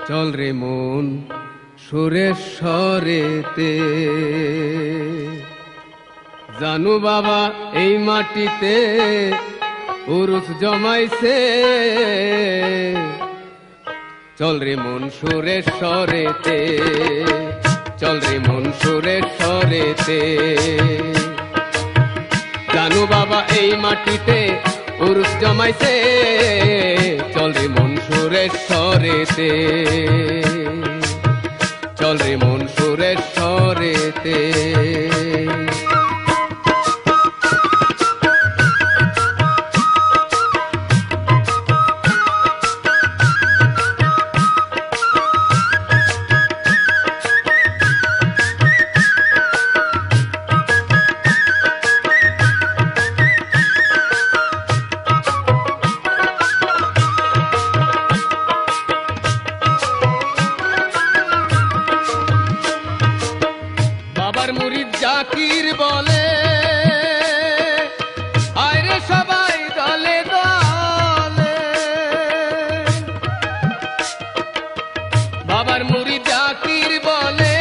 চল রে মন সুরেশ্বরেতে, জানু বাবা এই মাটিতে উরুস জমাইছে। চল রে মন সুরেশ্বরেতে, চল রে মন সুরেশ্বরেতে, জানু বাবা এই মাটিতে উরুস জমাইছে। চল রে মন সুরেশ্বরেতে, চল রে মন সুরেশ্বরেতে। বাবার মুরিদ জাকির বলে, আরে সবাই দলে দলে। বাবার মুরিদ জাকির বলে,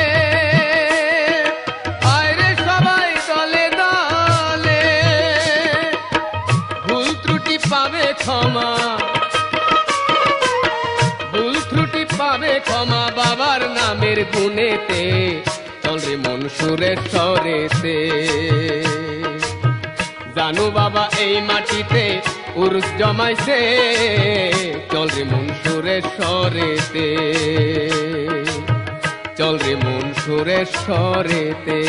আরে সবাই দলে দলে। ভুল ত্রুটি পাবে ক্ষমা, ভুল ত্রুটি পাবে ক্ষমা বাবার নামের গুণেতে। চল রে মন সুরেশ্বরেতে, জানু বাবা এই মাটিতে উরুস জমাইছে। চল রে মন সুরেশ্বরেতে, চল রে মন সুরেশ্বরেতে।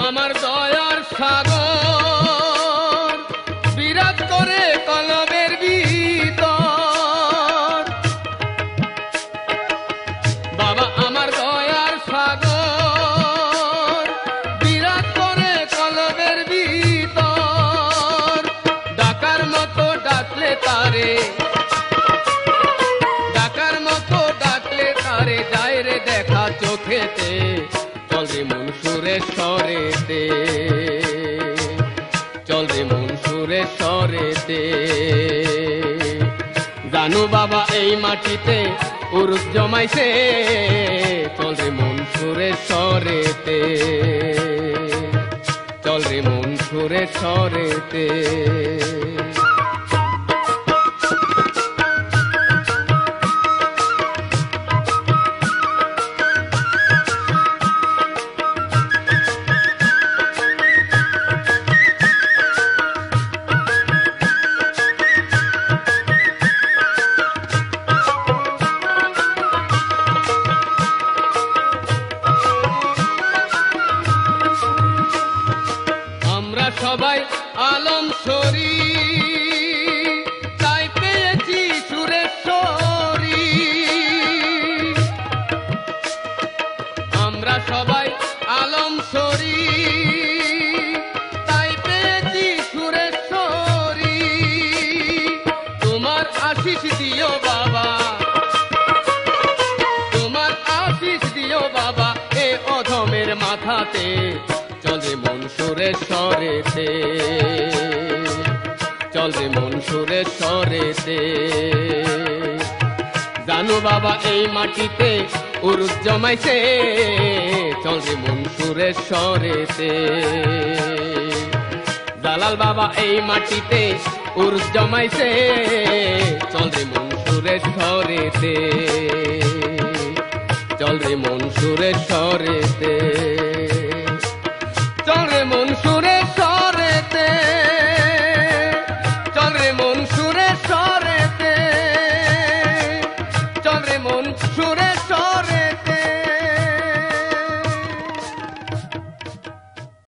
আমার দয়ার সাগর বিরাজ করে কলবের ভিতর। বাবা আমার দয়ার সাগর বিরাজ করে কলবের ভিতর। ডাকার মতো ডাকলে তারে, ডাকার মতো ডাকলে তারে যায় রে দেখা চোখেতে। চল রে মন সুরেশ্বরেতে, চল রে মন সুরেশ্বরেতে, জানু বাবা এই মাটিতে উরুস জমাইছে। চল রে মন সুরেশ্বরেতে, চল রে মন সুরেশ্বরেতে। আমরা সবাই আলম শরী, তাই পেয়েছি সুরেশ্বরী। আমরা সবাই আলম শরী, তাই পেয়েছি সুরেশ্বরী। তোমার আশিস দিও বাবা, তোমার আশিস দিও বাবা এ অধমের মাথাতে। চল রে মন সুরেশ্বরেতে, চল রে মন সুরেশ্বরেতে, জানু বাবা এই মাটিতে উরুস জমাইছে। চল রে মন সুরেশ্বরেতে, জালাল বাবা এই মাটিতে উরুস জমাইছে। চল রে মন সুরেশ্বরেতে, চল রে মন সুরেশ্বরেতে।